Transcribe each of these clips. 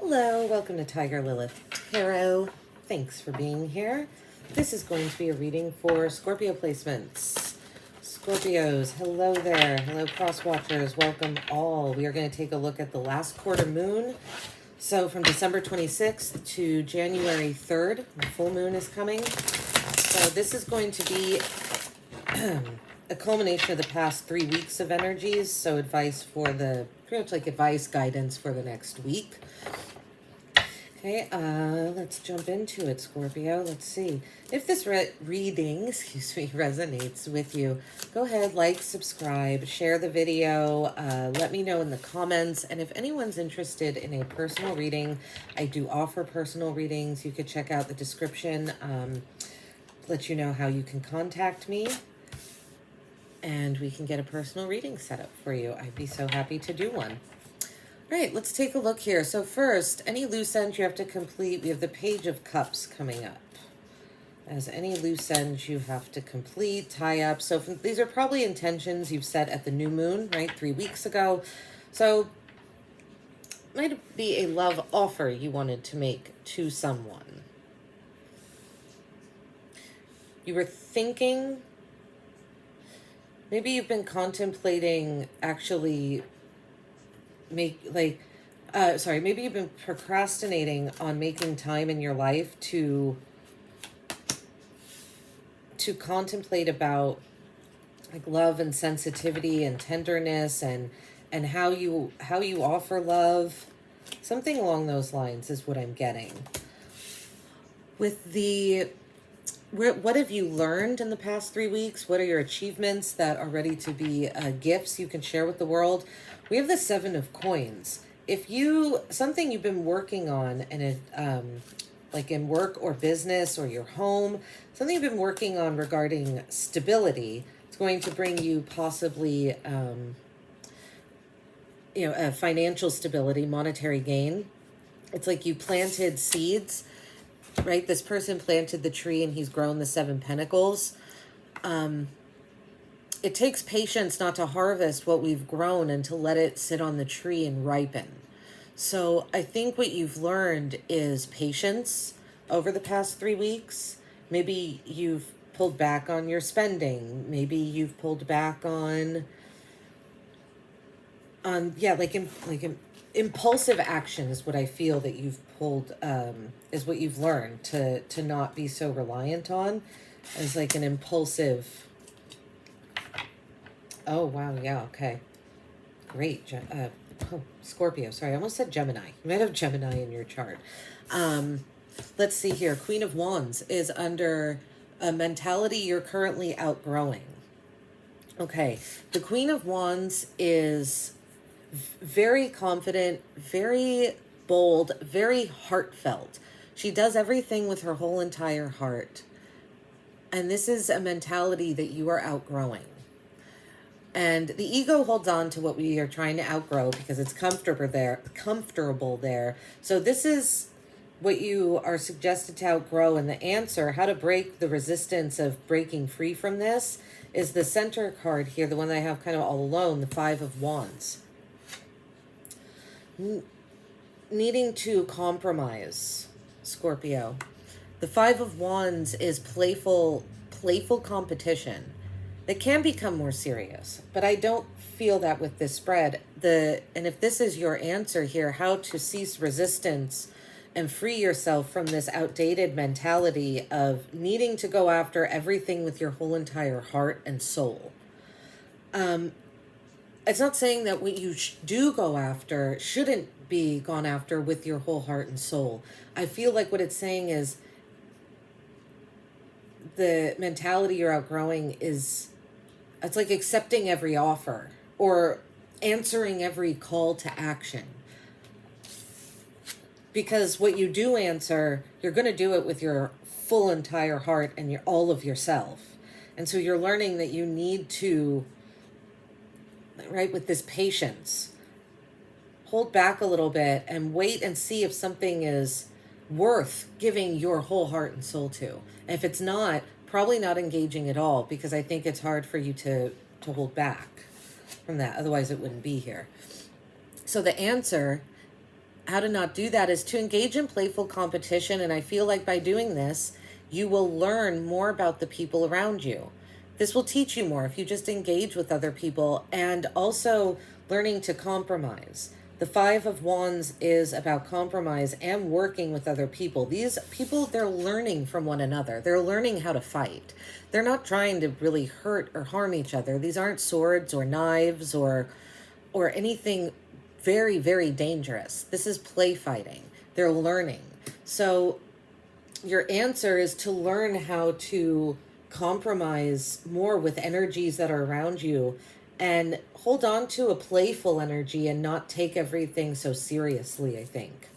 Hello, welcome to Tiger Lilith Tarot. Thanks for being here. This is going to be a reading for Scorpio placements. Scorpios, hello there. Hello, cross watchers. Welcome all. We are going to take a look at the last quarter moon. So from December 26th to January 3rd, the full moon is coming. So this is going to be a culmination of the past 3 weeks of energies. So advice for the, pretty much like advice, guidance for the next week. Okay, let's jump into it, Scorpio. Let's see. If this reading, resonates with you, go ahead, like, subscribe, share the video, let me know in the comments. And if anyone's interested in a personal reading, I do offer personal readings. You could check out the description, let you know how you can contact me. And we can get a personal reading set up for you. I'd be so happy to do one. All right, let's take a look here. So first, any loose ends you have to complete. We have the Page of Cups coming up. As any loose ends you have to complete, tie up. So these are probably intentions you've set at the new moon, right? 3 weeks ago. So might be a love offer you wanted to make to someone. You were thinking, maybe you've been contemplating actually maybe you've been procrastinating on making time in your life to contemplate about like love and sensitivity and tenderness and how you offer love. Something along those lines is what I'm getting. With the what have you learned in the past 3 weeks? What are your achievements that are ready to be gifts you can share with the world? We have the Seven of Coins. If something you've been working on, and it, like in work or business or your home, something you've been working on regarding stability, it's going to bring you possibly, financial stability, monetary gain. It's like you planted seeds, right? This person planted the tree and he's grown the 7 pentacles. It takes patience not to harvest what we've grown and to let it sit on the tree and ripen. So I think what you've learned is patience over the past 3 weeks. Maybe you've pulled back on your spending. Maybe you've pulled back on impulsive action is what I feel that you've pulled, is what you've learned to not be so reliant on as like an impulsive. Oh, wow. Yeah. Okay. Great. Scorpio. Sorry. I almost said Gemini. You might have Gemini in your chart. Let's see here. Queen of Wands is under a mentality you're currently outgrowing. Okay. The Queen of Wands is very confident, very bold, very heartfelt. She does everything with her whole entire heart. And this is a mentality that you are outgrowing. And the ego holds on to what we are trying to outgrow because it's comfortable there. So this is what you are suggested to outgrow. And the answer, how to break the resistance of breaking free from this, is the center card here, the one that I have kind of all alone, the Five of Wands. Needing to compromise, Scorpio. The Five of Wands is playful competition that can become more serious, but I don't feel that with this spread. And if this is your answer here, how to cease resistance and free yourself from this outdated mentality of needing to go after everything with your whole entire heart and soul. It's not saying that what you do go after shouldn't be gone after with your whole heart and soul. I feel like what it's saying is the mentality you're outgrowing is, it's like accepting every offer or answering every call to action. Because what you do answer, you're going to do it with your full entire heart and all of yourself. And so you're learning that you need to, right, with this patience, hold back a little bit and wait and see if something is worth giving your whole heart and soul to. And if it's not, probably not engaging at all, because I think it's hard for you to hold back from that. Otherwise it wouldn't be here. So the answer how to not do that is to engage in playful competition. And I feel like by doing this, you will learn more about the people around you. This will teach you more if you just engage with other people, and also learning to compromise. The Five of Wands is about compromise and working with other people. These people, they're learning from one another. They're learning how to fight. They're not trying to really hurt or harm each other. These aren't swords or knives or anything very, very dangerous. This is play fighting. They're learning. So your answer is to learn how to compromise more with energies that are around you, and hold on to a playful energy and not take everything so seriously, I think.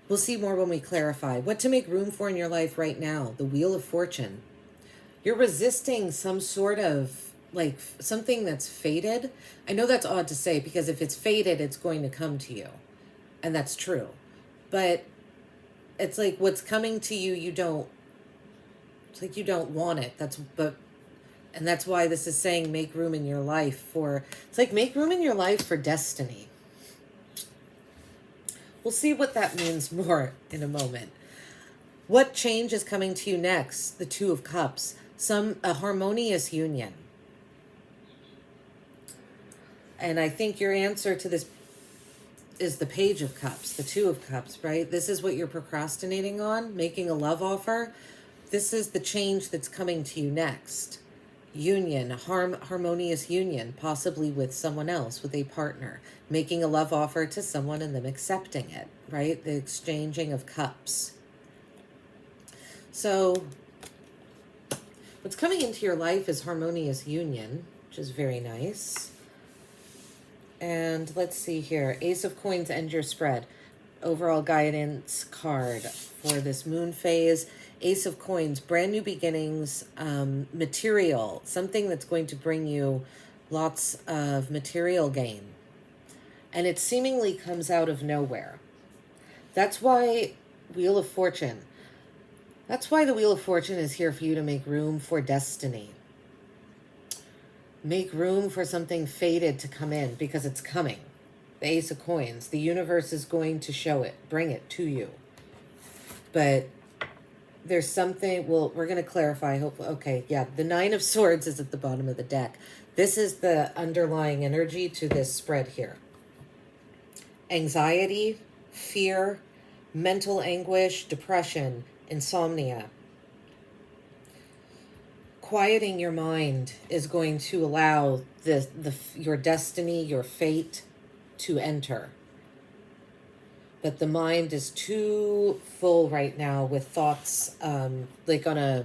We'll see more when we clarify. What to make room for in your life right now. The Wheel of Fortune. You're resisting some sort of, like, something that's fated. I know that's odd to say, because if it's fated, it's going to come to you. And that's true. But it's like what's coming to you, it's like you don't want it. And that's why this is saying make room in your life for, it's like make room in your life for destiny. We'll see what that means more in a moment. What change is coming to you next? The Two of Cups. A harmonious union. And I think your answer to this is the Page of Cups, the Two of Cups, right? This is what you're procrastinating on, making a love offer. This is the change that's coming to you next. Union, harmonious union, possibly with someone else, with a partner, making a love offer to someone and them accepting it, right? The exchanging of cups. So what's coming into your life is harmonious union, which is very nice. And let's see here. Ace of Coins, end your spread. Overall guidance card for this moon phase. Ace of Coins, brand new beginnings, material, something that's going to bring you lots of material gain. And it seemingly comes out of nowhere. That's why Wheel of Fortune. That's why the Wheel of Fortune is here for you to make room for destiny. Make room for something fated to come in, because it's coming. The Ace of Coins. The universe is going to show it, bring it to you. But there's something, well, we're going to clarify. Hopefully, okay, yeah, the Nine of Swords is at the bottom of the deck. This is the underlying energy to this spread here. Anxiety, fear, mental anguish, depression, insomnia. Quieting your mind is going to allow your destiny, your fate to enter. But the mind is too full right now with thoughts, like on a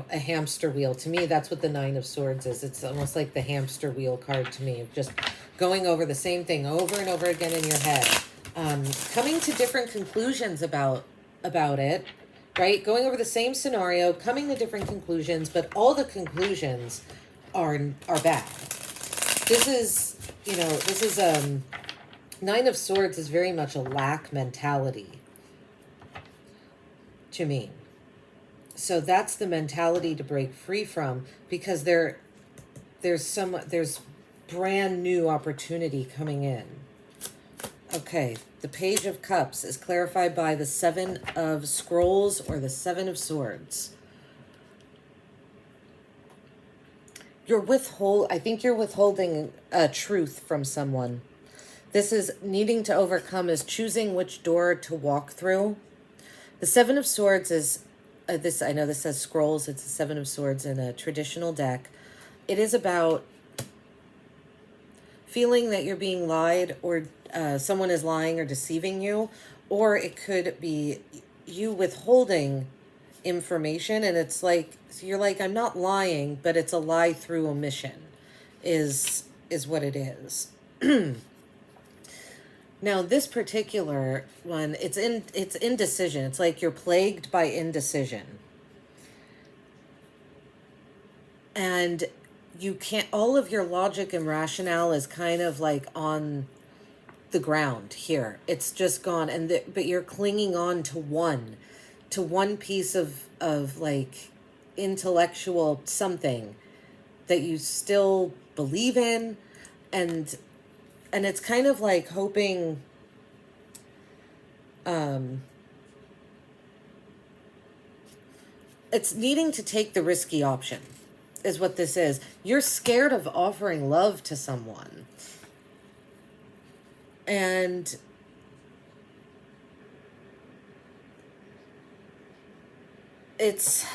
hamster wheel. To me, that's what the Nine of Swords is. It's almost like the hamster wheel card to me, just going over the same thing over and over again in your head, coming to different conclusions about it, right? Going over the same scenario, coming to different conclusions, but all the conclusions are bad. This is Nine of Swords is very much a lack mentality to me. So that's the mentality to break free from, because there's brand new opportunity coming in. Okay, the Page of Cups is clarified by the Seven of Scrolls or the Seven of Swords. I think you're withholding a truth from someone. This is needing to overcome, is choosing which door to walk through. The Seven of Swords is, I know this says Scrolls, it's the Seven of Swords in a traditional deck. It is about feeling that you're being lied, or someone is lying or deceiving you, or it could be you withholding information, and it's like, so you're like, I'm not lying, but it's a lie through omission is what it is. Now, this particular one, it's indecision. It's like you're plagued by indecision. And you can't, all of your logic and rationale is kind of like on the ground here. It's just gone. But you're clinging on to one piece of like intellectual something that you still believe in, and it's kind of like hoping It's needing to take the risky option is what this is. You're scared of offering love to someone. And it's,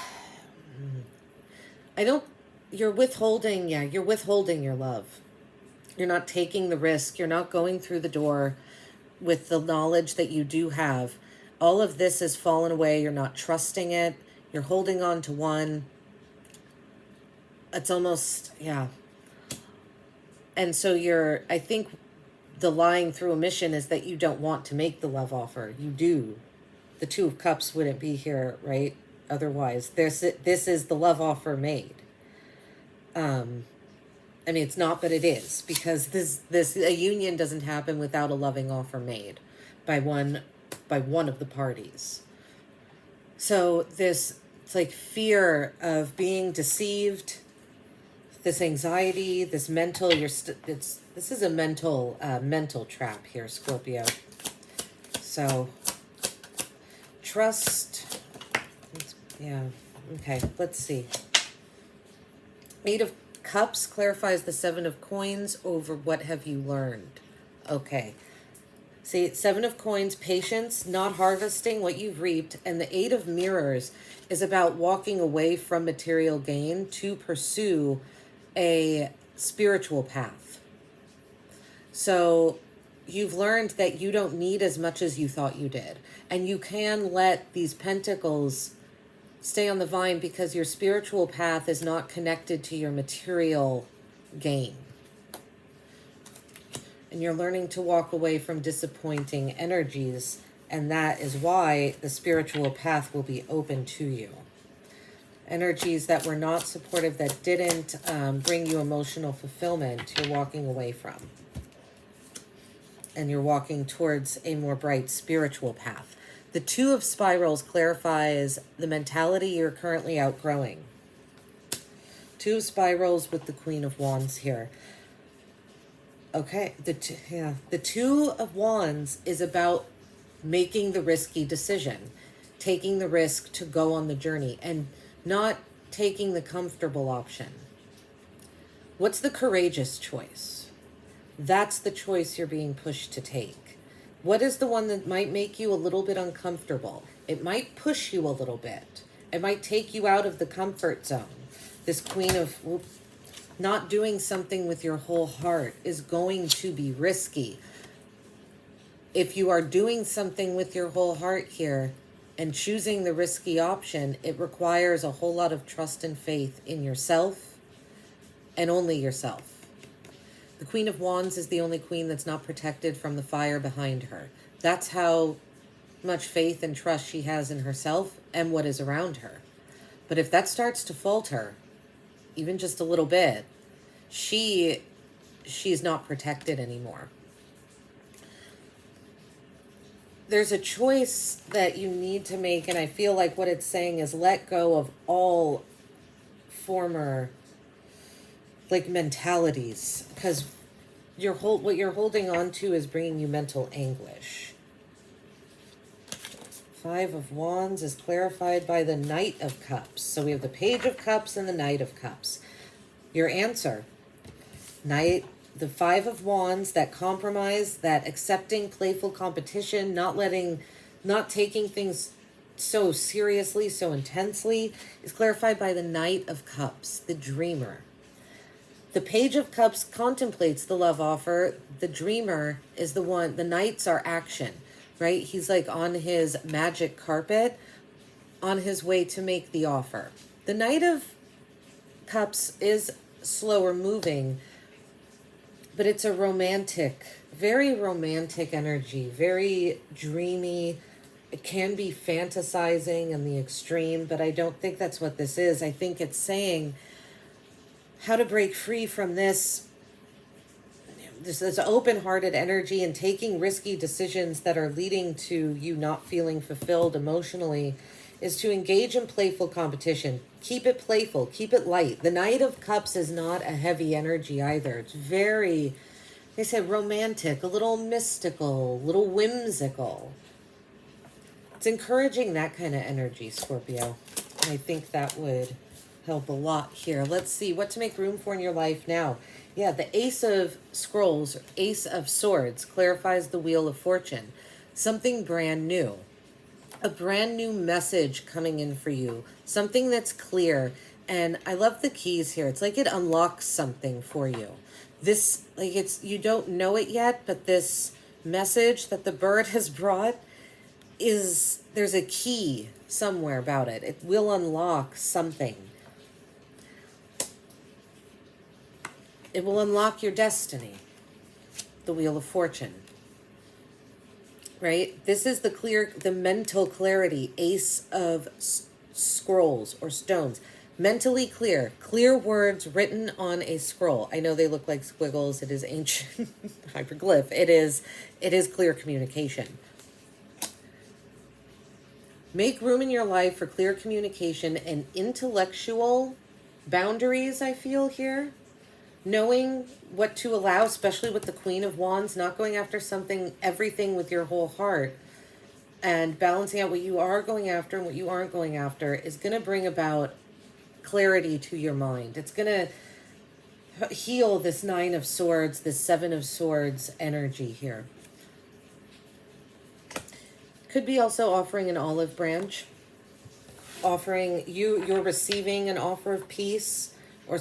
you're withholding your love. You're not taking the risk. You're not going through the door with the knowledge that you do have. All of this has fallen away. You're not trusting it. You're holding on to one. It's almost, yeah. And so I think the lying through omission is that you don't want to make the love offer. You do. The Two of Cups wouldn't be here, right? Otherwise, this is the love offer made. I mean, it's not, but it is, because a union doesn't happen without a loving offer made by one of the parties. So it's like fear of being deceived, this anxiety, this mental, this is a mental trap here, Scorpio. So trust, yeah, okay, let's see. 8 of Cups clarifies the 7 of Coins over what have you learned. Okay. See, 7 of Coins, patience, not harvesting what you've reaped. And the 8 of Mirrors is about walking away from material gain to pursue a spiritual path. So you've learned that you don't need as much as you thought you did. And you can let these pentacles stay on the vine because your spiritual path is not connected to your material gain. And you're learning to walk away from disappointing energies, and that is why the spiritual path will be open to you. Energies that were not supportive, that didn't bring you emotional fulfillment, you're walking away from. And you're walking towards a more bright spiritual path. The 2 of Spirals clarifies the mentality you're currently outgrowing. 2 of Spirals with the Queen of Wands here. Okay, the 2 of Wands is about making the risky decision, taking the risk to go on the journey, and not taking the comfortable option. What's the courageous choice? That's the choice you're being pushed to take. What is the one that might make you a little bit uncomfortable? It might push you a little bit. It might take you out of the comfort zone. This Queen of not doing something with your whole heart is going to be risky. If you are doing something with your whole heart here and choosing the risky option, it requires a whole lot of trust and faith in yourself and only yourself. The Queen of Wands is the only queen that's not protected from the fire behind her. That's how much faith and trust she has in herself and what is around her. But if that starts to falter, even just a little bit, she's not protected anymore. There's a choice that you need to make, and I feel like what it's saying is let go of all former mentalities, because what you're holding on to is bringing you mental anguish. 5 of Wands is clarified by the Knight of Cups. So we have the Page of Cups and the Knight of Cups. Your answer, the 5 of Wands, that compromise, that accepting playful competition, not taking things so seriously, so intensely, is clarified by the Knight of Cups, the dreamer. The Page of Cups contemplates the love offer. The dreamer is the one, the knights are action, right? He's like on his magic carpet, on his way to make the offer. The Knight of Cups is slower moving, but it's a romantic, very romantic energy, very dreamy. It can be fantasizing in the extreme, but I don't think that's what this is. I think it's saying how to break free from this open-hearted energy and taking risky decisions that are leading to you not feeling fulfilled emotionally is to engage in playful competition. Keep it playful, keep it light. The Knight of Cups is not a heavy energy either. It's very, they said, romantic, a little mystical, a little whimsical. It's encouraging that kind of energy, Scorpio. And I think that would help a lot here. Let's see what to make room for in your life now. Yeah, the Ace of Scrolls, or Ace of Swords, clarifies the Wheel of Fortune. Something brand new. A brand new message coming in for you. Something that's clear. And I love the keys here. It's like it unlocks something for you. This, like it's, you don't know it yet, but this message that the bird has brought is, there's a key somewhere about it. It will unlock something. It will unlock your destiny. The Wheel of Fortune. Right? This is the mental clarity. Ace of Scrolls or stones. Mentally clear. Clear words written on a scroll. I know they look like squiggles. It is ancient hyperglyph. It is clear communication. Make room in your life for clear communication and intellectual boundaries, I feel here. Knowing what to allow, especially with the Queen of Wands, not going after everything with your whole heart, and balancing out what you are going after and what you aren't going after is going to bring about clarity to your mind. It's going to heal this 9 of Swords, this 7 of Swords energy here. Could be also offering an olive branch. You're receiving an offer of peace or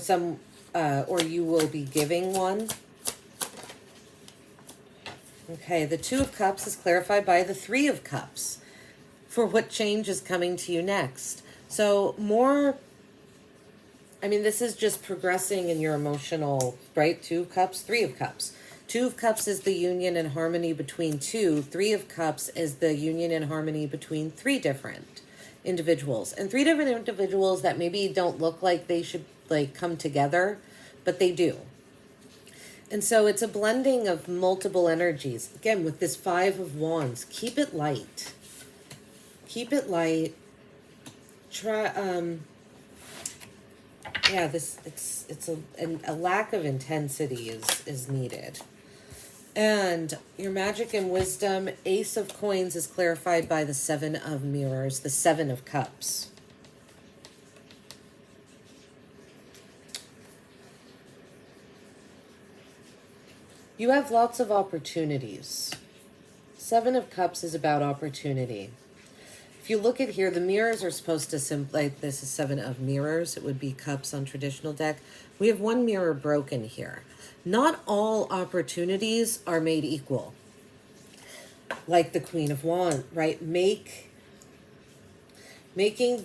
you will be giving one. Okay, the 2 of Cups is clarified by the 3 of Cups for what change is coming to you next. So this is just progressing in your emotional, right? 2 of Cups, 3 of Cups. 2 of Cups is the union and harmony between 2. 3 of Cups is the union and harmony between 3 different individuals. And 3 different individuals that maybe don't look like they should come together, but they do. And so it's a blending of multiple energies. Again, with this 5 of Wands, keep it light. Keep it light. Try, it's a lack of intensity is needed. And your magic and wisdom, Ace of Coins is clarified by the 7 of Mirrors, the 7 of Cups. You have lots of opportunities. 7 of Cups is about opportunity. If you look at here, the mirrors are supposed to this is 7 of Mirrors. It would be Cups on traditional deck. We have 1 mirror broken here. Not all opportunities are made equal. Like the Queen of Wands, right? Making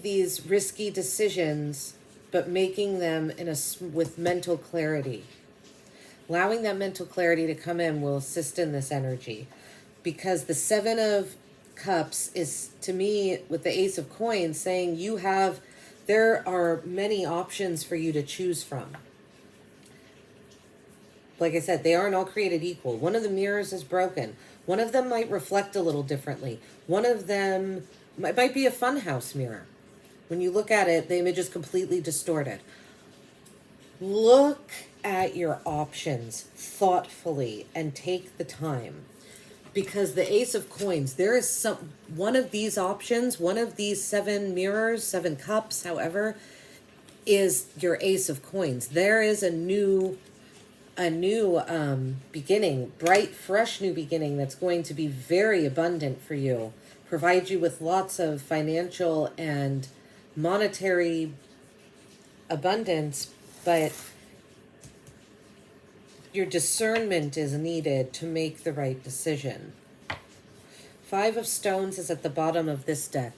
these risky decisions, but making them with mental clarity. Allowing that mental clarity to come in will assist in this energy. Because the 7 of Cups is, to me, with the Ace of Coins, saying there are many options for you to choose from. Like I said, they aren't all created equal. One of the mirrors is broken. One of them might reflect a little differently. One of them might be a funhouse mirror. When you look at it, the image is completely distorted. Look at your options thoughtfully and take the time. Because the Ace of Coins, there is one of these options, one of these 7 mirrors, 7 cups, however, is your Ace of Coins. There is a new beginning, bright, fresh new beginning that's going to be very abundant for you. Provide you with lots of financial and monetary abundance, but your discernment is needed to make the right decision. 5 of Stones is at the bottom of this deck.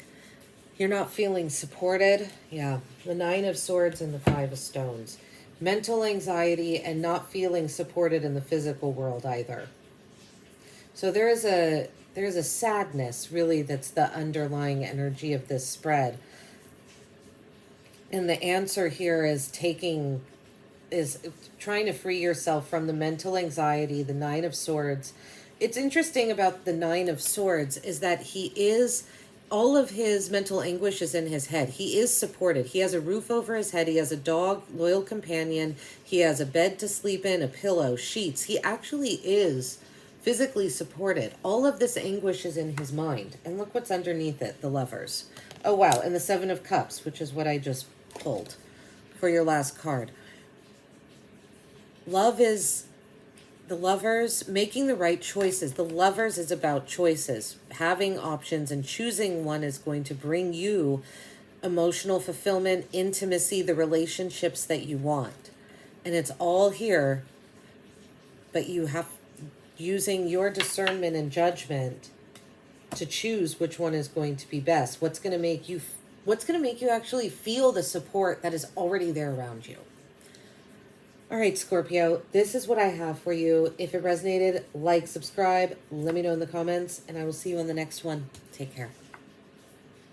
You're not feeling supported. Yeah, the 9 of Swords and the 5 of Stones. Mental anxiety and not feeling supported in the physical world either. So there's a sadness, really, that's the underlying energy of this spread. And the answer here is trying to free yourself from the mental anxiety, the 9 of Swords. It's interesting about the 9 of Swords is that all of his mental anguish is in his head. He is supported. He has a roof over his head. He has a dog, loyal companion. He has a bed to sleep in, a pillow, sheets. He actually is physically supported. All of this anguish is in his mind. And look what's underneath it, the Lovers. Oh, wow. And the Seven of Cups, which is what I just pulled for your last card. Love is the Lovers making the right choices. The Lovers is about choices. Having options and choosing one is going to bring you emotional fulfillment, intimacy, the relationships that you want. And it's all here, but you have using your discernment and judgment to choose which one is going to be best. What's going to make you actually feel the support that is already there around you. All right, Scorpio, this is what I have for you. If it resonated, like, subscribe, let me know in the comments, and I will see you on the next one. Take care.